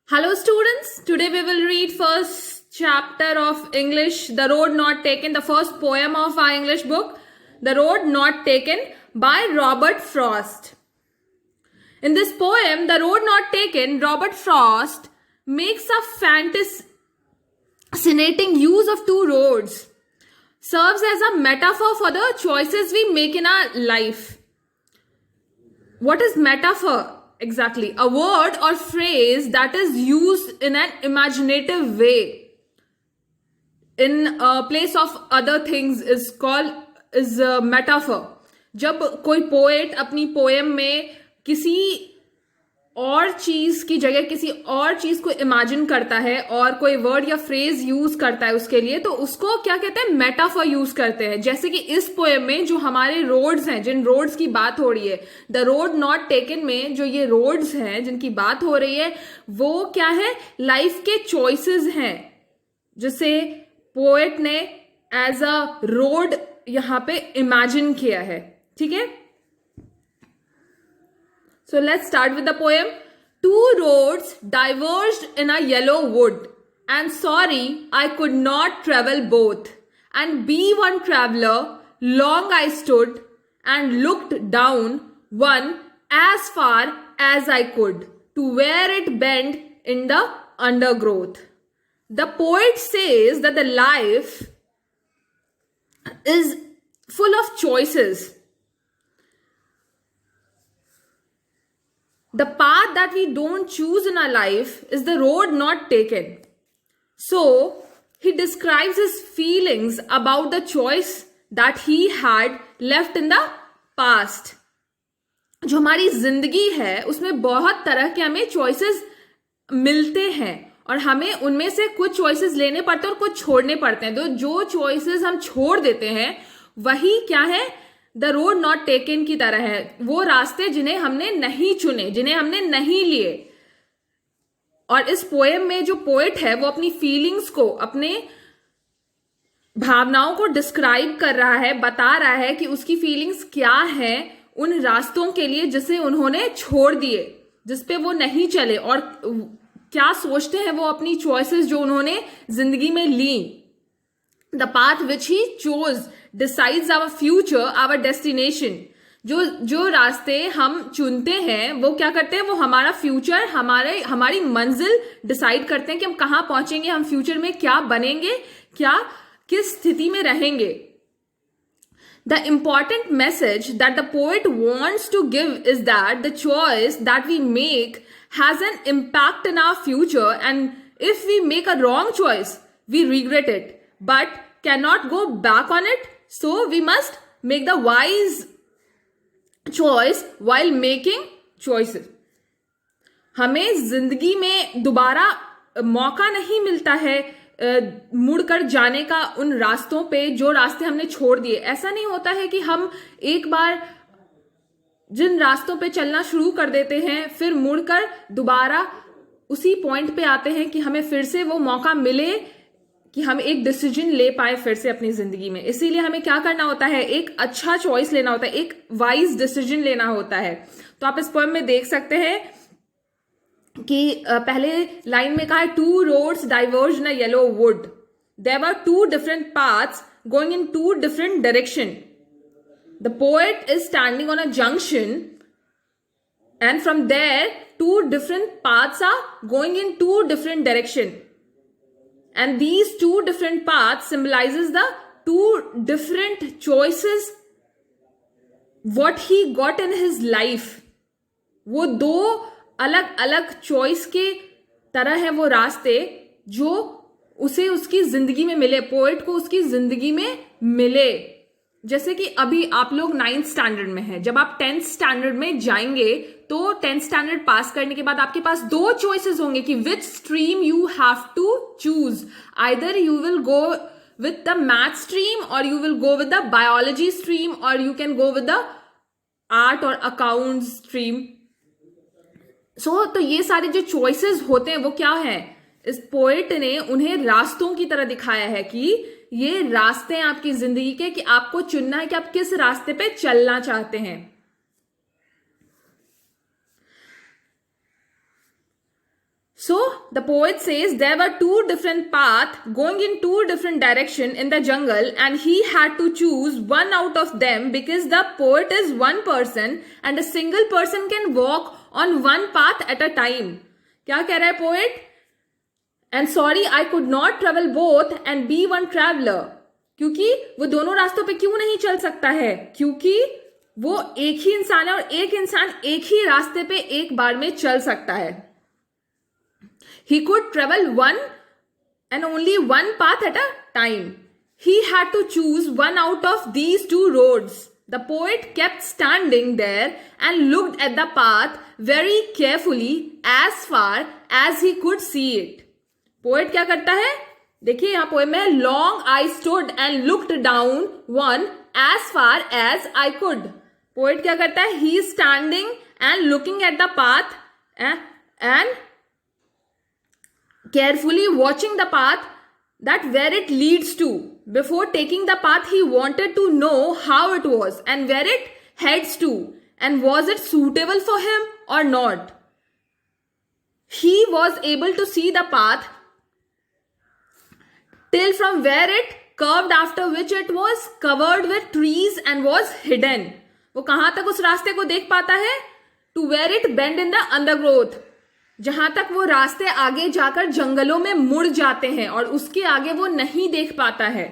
Hello students, today we will read first chapter of English, The Road Not Taken, the first poem of our English book, The Road Not Taken by Robert Frost. In this poem, The Road Not Taken, Robert Frost makes a fascinating use of two roads, serves as a metaphor for the choices we make in our life. What is metaphor? Exactly, a word or phrase that is used in an imaginative way in place of other things is a metaphor. जब कोई poet अपनी poem में किसी और चीज की जगह किसी और चीज को इमेजिन करता है और कोई वर्ड या फ्रेज यूज करता है उसके लिए, तो उसको क्या कहते हैं, मेटाफर यूज करते हैं. जैसे कि इस पोएम में जो हमारे रोड्स हैं, जिन रोड्स की बात हो रही है, द रोड नॉट टेकन में जो ये रोड्स हैं जिनकी बात हो रही है, वो क्या है, लाइफ के चॉइसेस हैं जिसे पोएट ने एज अ रोड यहां पे इमेजिन किया है. ठीक है, so let's start with the poem. Two roads diverged in a yellow wood, and sorry I could not travel both. And be one traveler, long I stood and looked down one as far as I could to where it bent in the undergrowth. The poet says that the life is full of choices. The path that we don't choose in our life is the road not taken. So, he describes his feelings about the choice that he had left in the past. जो हमारी जिंदगी है उसमें बहुत तरह के हमें choices मिलते हैं और हमें उनमें से कुछ चॉइसेस लेने पड़ते हैं और कुछ छोड़ने पड़ते हैं. तो जो चॉइसेस हम छोड़ देते हैं वही क्या है, द रोड नॉट टेकन की तरह है. वो रास्ते जिन्हें हमने नहीं चुने, जिन्हें हमने नहीं लिए. और इस पोएम में जो पोएट है वो अपनी फीलिंग्स को, अपने भावनाओं को डिस्क्राइब कर रहा है, बता रहा है कि उसकी फीलिंग्स क्या है उन रास्तों के लिए जिसे उन्होंने छोड़ दिए, जिसपे वो नहीं चले, और क्या सोचते हैं वो अपनी चॉइसेस जो उन्होंने जिंदगी में ली. The path which he chose decides our future, our destination. जो रास्ते हम चुनते हैं वो क्या करते हैं, वो हमारा फ्यूचर, हमारी मंजिल डिसाइड करते हैं कि हम कहां पहुंचेंगे, हम फ्यूचर में क्या बनेंगे, किस स्थिति में रहेंगे. The important message that the poet wants to give is that the choice that we make has an impact in our future, and if we make a wrong choice, we regret it, but cannot go back on it. So we must make the wise choice while making choices. हमें जिंदगी में दोबारा मौका नहीं मिलता है मुड़कर जाने का उन रास्तों पे जो रास्ते हमने छोड़ दिए. ऐसा नहीं होता है कि हम एक बार जिन रास्तों पे चलना शुरू कर देते हैं फिर मुड़कर दोबारा उसी पॉइंट पे आते हैं कि हमें फिर से वो मौका मिले कि हम एक डिसीजन ले पाए फिर से अपनी जिंदगी में. इसीलिए हमें क्या करना होता है, एक अच्छा चॉइस लेना होता है, एक वाइज डिसीजन लेना होता है. तो आप इस पोएम में देख सकते हैं कि पहले लाइन में कहा है, two roads diverge in a yellow wood, there were two different paths going in two different direction. The poet is standing on a junction and from there two different paths are going in two different direction. And these two different paths symbolizes the two different choices what he got in his life. वो दो अलग अलग choice के तरह है वो रास्ते जो उसे उसकी जिंदगी में मिले, पोएट को उसकी जिंदगी में मिले. जैसे कि अभी आप लोग 9th स्टैंडर्ड में हैं, जब आप 10th स्टैंडर्ड में जाएंगे तो 10th स्टैंडर्ड पास करने के बाद आपके पास दो चॉइसेस होंगे कि which stream you have to choose. Either you will go with the math stream और you will go with the biology stream और you can go with the art और अकाउंट्स स्ट्रीम. तो ये सारे जो चॉइसेस होते हैं वो क्या है, इस पोएट ने उन्हें रास्तों की तरह दिखाया है कि ये रास्ते हैं आपकी जिंदगी के, कि आपको चुनना है कि आप किस रास्ते पे चलना चाहते हैं. So the poet says there were two different paths going in two different directions in the jungle, and he had to choose one out of them because the poet is one person and a single person can walk on one path at a time. क्या कह रहा है poet? And sorry, I could not travel both and be one traveler. क्योंकि वो दोनों रास्तों पे क्यों नहीं चल सकता है? क्योंकि वो एक ही इंसान है और एक इंसान एक ही रास्ते पे एक बार में चल सकता है. He could travel one and only one path at a time. He had to choose one out of these two roads. The poet kept standing there and looked at the path very carefully as far as he could see it. Poet क्या करता है? देखिए यहाँ poem में long I stood and looked down one as far as I could. Poet क्या करता है? He is standing and looking at the path and carefully watching the path that where it leads to. Before taking the path, he wanted to know how it was and where it heads to, and was it suitable for him or not. He was able to see the path till from where it curved, after which it was covered with trees and was hidden. वो कहां तक उस रास्ते को देख पाता है? To where it bent in the undergrowth. जहां तक वो रास्ते आगे जाकर जंगलों में मुड़ जाते हैं और उसके आगे वो नहीं देख पाता है.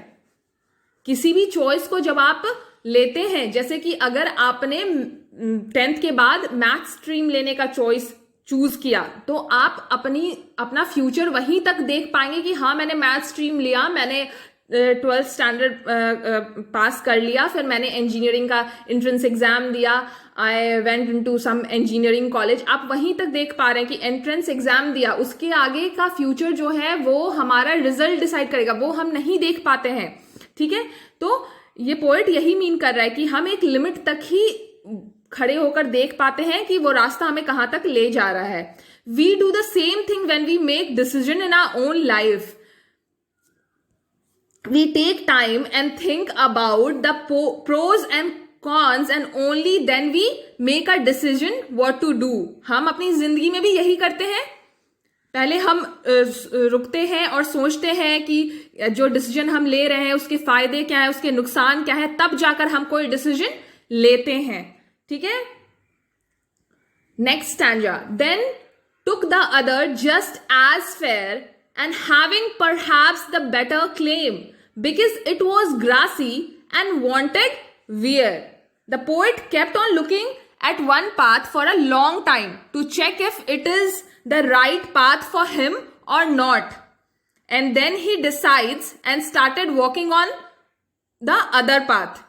किसी भी चॉइस को जब आप लेते हैं, जैसे कि अगर आपने 10th के बाद मैथ स्ट्रीम लेने का चॉइस चूज किया, तो आप अपना फ्यूचर वहीं तक देख पाएंगे कि हाँ मैंने मैथ स्ट्रीम लिया, मैंने 12th स्टैंडर्ड पास कर लिया, फिर मैंने इंजीनियरिंग का एंट्रेंस एग्जाम दिया, I went into some engineering college. आप वहीं तक देख पा रहे हैं कि एंट्रेंस एग्जाम दिया, उसके आगे का फ्यूचर जो है वो हमारा रिजल्ट डिसाइड करेगा, वो हम नहीं देख पाते हैं. ठीक है, तो ये पोएट यही मीन कर रहा है कि हम एक लिमिट तक ही खड़े होकर देख पाते हैं कि वो रास्ता हमें कहां तक ले जा रहा है. We do the same thing when we make decision in our own life. We take time and think about the pros and cons and only then we make a decision what to do. हम अपनी जिंदगी में भी यही करते हैं. पहले हम रुकते हैं और सोचते हैं कि जो डिसीजन हम ले रहे हैं उसके फायदे क्या है, उसके नुकसान क्या है, तब जाकर हम कोई डिसीजन लेते हैं. ठीक है. Next stanza. Then took the other just as fair and having perhaps the better claim because it was grassy and wanted wear. The poet kept on looking at one path for a long time to check if it is the right path for him or not. And then he decides and started walking on the other path.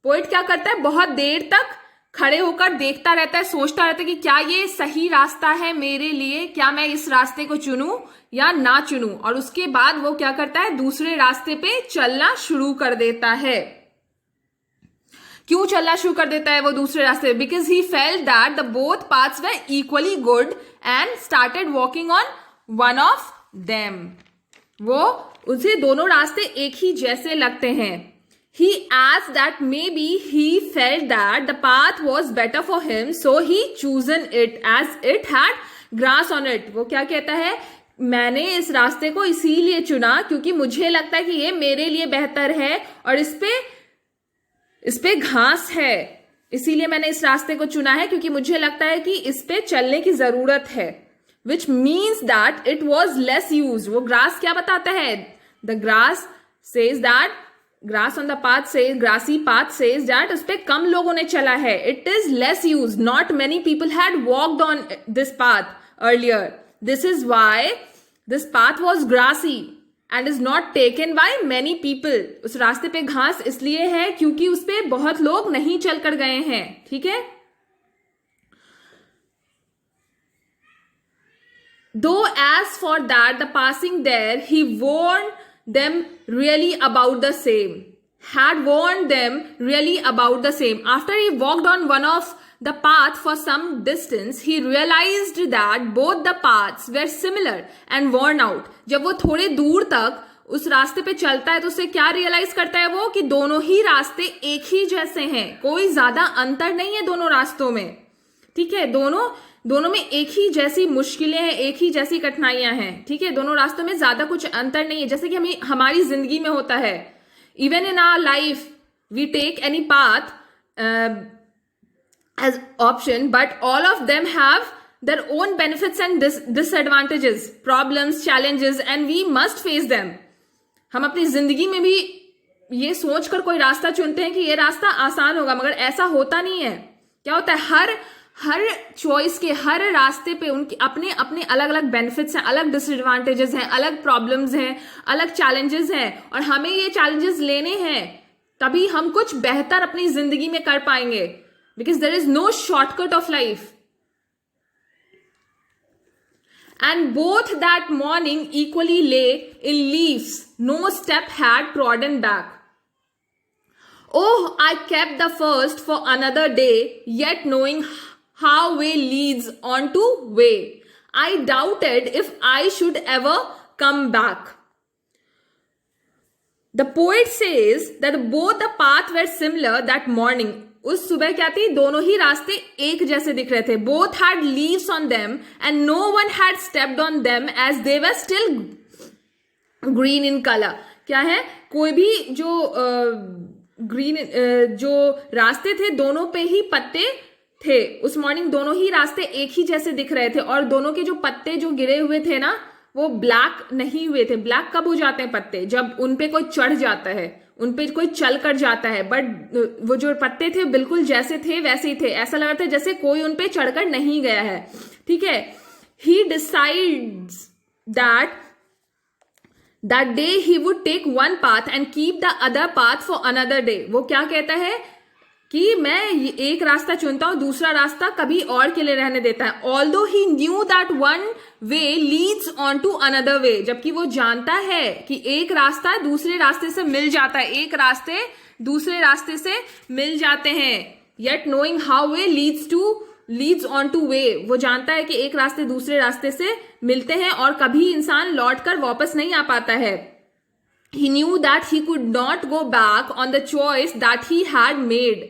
Poet क्या करता है? बहुत देर तक खड़े होकर देखता रहता है, सोचता रहता है कि क्या ये सही रास्ता है मेरे लिए, क्या मैं इस रास्ते को चुनूं या ना चुनूं. और उसके बाद वो क्या करता है? दूसरे रास्ते पे चलना शुरू कर देता है. क्यों चलना शुरू कर देता है वो दूसरे रास्ते? Because he felt that the both paths were equally good and started walking on one of them. वो उसे दोनों रास्ते एक ही जैसे लगते हैं. He asked that maybe he felt that the path was better for him, so he chosen it as it had grass on it. वो क्या कहता है? मैंने इस रास्ते को इसीलिए चुना क्योंकि मुझे लगता है कि ये मेरे लिए बेहतर है और इस पे घास है, इसीलिए मैंने इस रास्ते को चुना है क्योंकि मुझे लगता है कि इस पे चलने की जरूरत है. Which means that it was less used. वो ग्रास क्या बताता है? The grass says that grass on the path says, grassy path says that उस पे कम लोगों ने चला है. It is less used. Not many people had walked on this path earlier. This is why this path was grassy and is not taken by many people. उस रास्ते पे घास इसलिए है क्योंकि उस पे बहुत लोग नहीं चल कर गए हैं. ठीक है. Though as for that the passing there he warned them really about the same. Had warned them really about the same. After he walked on one of the path for some distance, he realized that both the paths were similar and worn out. जब वो थोड़े दूर तक उस रास्ते पे चलता है तो उसे क्या रियलाइज करता है वो कि दोनों ही रास्ते एक ही जैसे हैं, कोई ज्यादा अंतर नहीं है दोनों रास्तों में. ठीक है, दोनों दोनों में एक ही जैसी मुश्किलें हैं, एक ही जैसी कठिनाइयां हैं, ठीक है। दोनों रास्तों में ज्यादा कुछ अंतर नहीं है, जैसे कि हमें हमारी जिंदगी में होता है। Even in our life we take any path as option, but all of them have their own benefits and disadvantages, problems, challenges, and we must face them. हम अपनी जिंदगी में भी ये सोचकर कोई रास्ता चुनते हैं कि ये रास्ता आसान होगा, मगर ऐसा होता नहीं है। क्या होता है, हर चॉइस के, हर रास्ते पे उनके अपने अपने अलग अलग बेनिफिट्स हैं, अलग डिसएडवांटेजेस हैं, अलग प्रॉब्लम्स हैं, अलग चैलेंजेस हैं, और हमें ये चैलेंजेस लेने हैं, तभी हम कुछ बेहतर अपनी जिंदगी में कर पाएंगे। Because there is no shortcut of life. And both that morning equally lay in leaves, no step had trodden back. Oh, I kept the first for another day, yet knowing how way leads on to way, I doubted if I should ever come back. The poet says that both the paths were similar that morning. उस सुबह क्या थी, दोनों ही रास्ते एक जैसे दिख रहे थे। Both had leaves on them and no one had stepped on them as they were still green in colour. क्या है, कोई भी जो जो रास्ते थे दोनों पे ही पत्ते थे। उस मॉर्निंग दोनों ही रास्ते एक ही जैसे दिख रहे थे, और दोनों के जो पत्ते जो गिरे हुए थे ना, वो ब्लैक नहीं हुए थे। ब्लैक कब हो जाते हैं पत्ते, जब उन पे कोई चढ़ जाता है, उन पे कोई चल कर जाता है। बट वो जो पत्ते थे बिल्कुल जैसे थे वैसे ही थे, ऐसा लग रहा था जैसे कोई उन पे चढ़कर नहीं गया है, ठीक है। He decides that day he would take one path and keep the other path for another day. वो क्या कहता है कि मैं एक रास्ता चुनता हूं, दूसरा रास्ता कभी और के लिए रहने देता है। Although he knew that one way leads on to another way, जबकि वो जानता है कि एक रास्ता दूसरे रास्ते से मिल जाता है, एक रास्ते दूसरे रास्ते से मिल जाते हैं। Yet knowing how way leads on to way, वो जानता है कि एक रास्ते दूसरे रास्ते से मिलते हैं और कभी इंसान लौट कर वापस नहीं आ पाता है। He knew that he could not go back on the choice that he had made.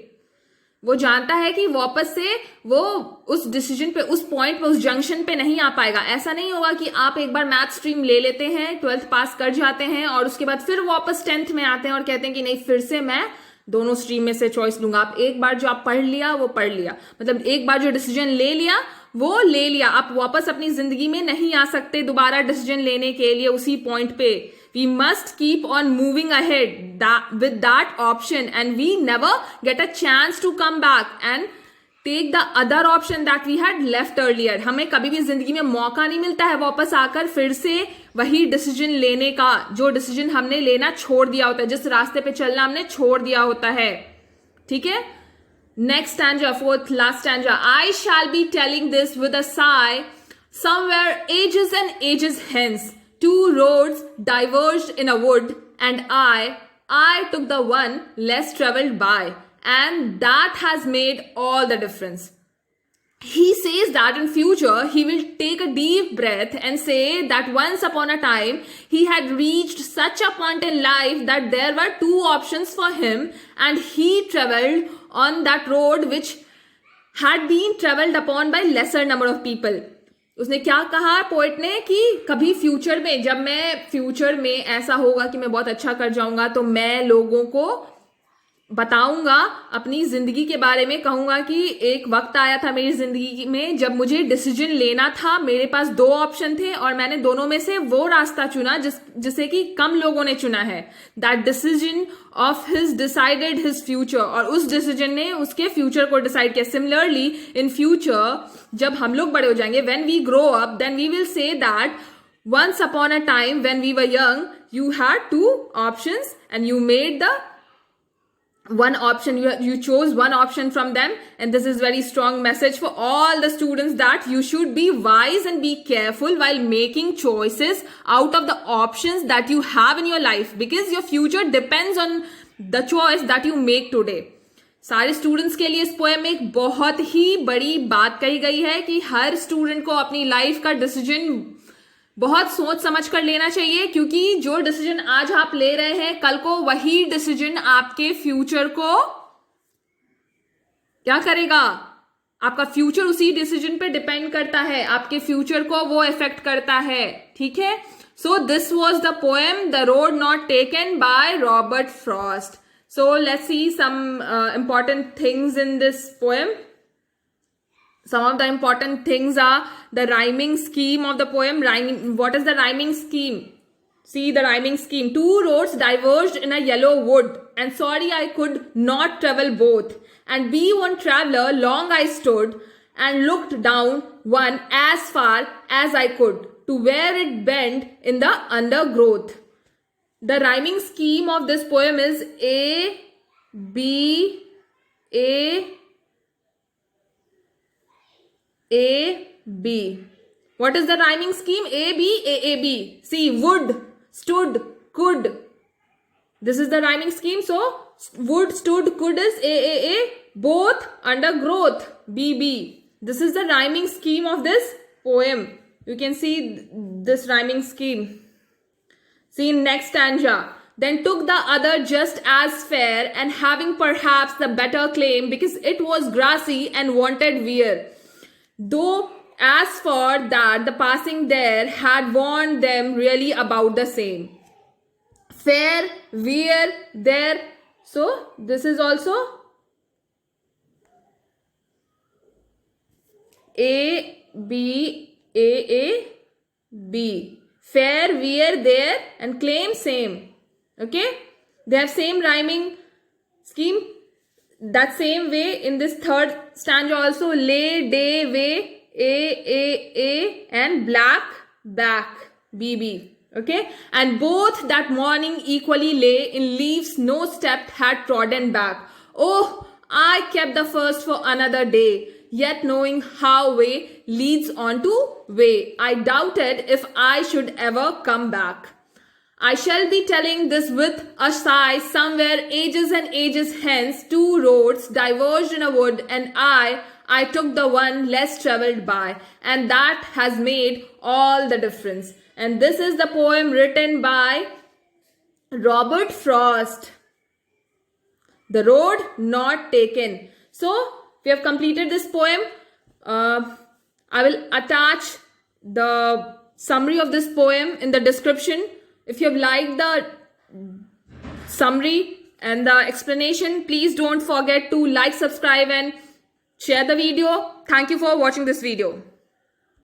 वो जानता है कि वापस से वो उस डिसीजन पे, उस पॉइंट पे, उस जंक्शन पे नहीं आ पाएगा। ऐसा नहीं होगा कि आप एक बार मैथ स्ट्रीम ले लेते हैं, 12th पास कर जाते हैं और उसके बाद फिर वापस 10th में आते हैं और कहते हैं कि नहीं, फिर से मैं दोनों स्ट्रीम में से चॉइस लूंगा। आप एक बार जो आप पढ़ लिया वो पढ़ लिया, मतलब एक बार जो डिसीजन ले लिया वो ले लिया। आप वापस अपनी जिंदगी में नहीं आ सकते दोबारा डिसीजन लेने के लिए उसी पॉइंट पे। We must keep on moving ahead with that option, and we never get a chance to come back and take the other option that we had left earlier. हमें कभी भी जिंदगी में मौका नहीं मिलता है वापस आकर फिर से वही डिसीजन लेने का, जो डिसीजन हमने लेना छोड़ दिया होता है, जिस रास्ते पे चलना हमने छोड़ दिया होता है, ठीक है। Next stanza, fourth last stanza. I shall be telling this with a sigh, somewhere ages and ages hence. Two roads diverged in a wood, and I took the one less traveled by, and that has made all the difference. He says that in future he will take a deep breath and say that once upon a time he had reached such a point in life that there were two options for him, and he traveled on that road which had been traveled upon by lesser number of people. उसने क्या कहा poet ने कि कभी future में, जब मैं future में ऐसा होगा कि मैं बहुत अच्छा कर जाऊंगा, तो मैं लोगों को बताऊंगा अपनी जिंदगी के बारे में, कहूंगा कि एक वक्त आया था मेरी जिंदगी में जब मुझे डिसीजन लेना था, मेरे पास दो ऑप्शन थे और मैंने दोनों में से वो रास्ता चुना जिसे कि कम लोगों ने चुना है। That decision of his decided his future, और उस डिसीजन ने उसके फ्यूचर को डिसाइड किया। सिमिलरली इन फ्यूचर जब हम लोग बड़े हो जाएंगे, when we grow up, then we will say that once upon a time when we were young you had two options and you made the one option, you chose one option from them. And this is very strong message for all the students that you should be wise and be careful while making choices out of the options that you have in your life, because your future depends on the choice that you make today. सारे students के लिए इस poem में एक बहुत ही बड़ी बात कही गई है कि हर स्टूडेंट को अपनी लाइफ का डिसीजन बहुत सोच समझ कर लेना चाहिए, क्योंकि जो डिसीजन आज आप ले रहे हैं कल को वही डिसीजन आपके फ्यूचर को क्या करेगा, आपका फ्यूचर उसी डिसीजन पे डिपेंड करता है, आपके फ्यूचर को वो इफेक्ट करता है, ठीक है. So this was the poem the road not taken by Robert Frost. So let's see some important things in this poem. Some of the important things are the rhyming scheme of the poem. What is the rhyming scheme? See the rhyming scheme. Two roads diverged in a yellow wood, and sorry I could not travel both. And be one traveler, long I stood, and looked down one as far as I could, to where it bent in the undergrowth. The rhyming scheme of this poem is A, B, A, B. What is the rhyming scheme? A, B, A, B. See, wood, stood, could. This is the rhyming scheme. So, wood, stood, could is A. Both, undergrowth, B, B. This is the rhyming scheme of this poem. You can see this rhyming scheme. See, next stanza. Then took the other just as fair, and having perhaps the better claim, because it was grassy and wanted wear. Though as for that the passing there had warned them really about the same. Fair, wear, there. So this is also A, B, A, B. Fair, wear, there, and claim same. Okay, they have same rhyming scheme. That same way in this third stanza also, lay, day, way, A, and black, back, B. Okay, and both that morning equally lay in leaves no step had trodden back. Oh, I kept the first for another day, yet knowing how way leads on to way, I doubted if I should ever come back. I shall be telling this with a sigh. Somewhere ages and ages hence, two roads diverged in a wood, and I took the one less travelled by, and that has made all the difference. And this is the poem written by Robert Frost. The road not taken. So we have completed this poem. I will attach the summary of this poem in the description. If you have liked the summary and the explanation, please don't forget to like, subscribe, and share the video. Thank you for watching this video.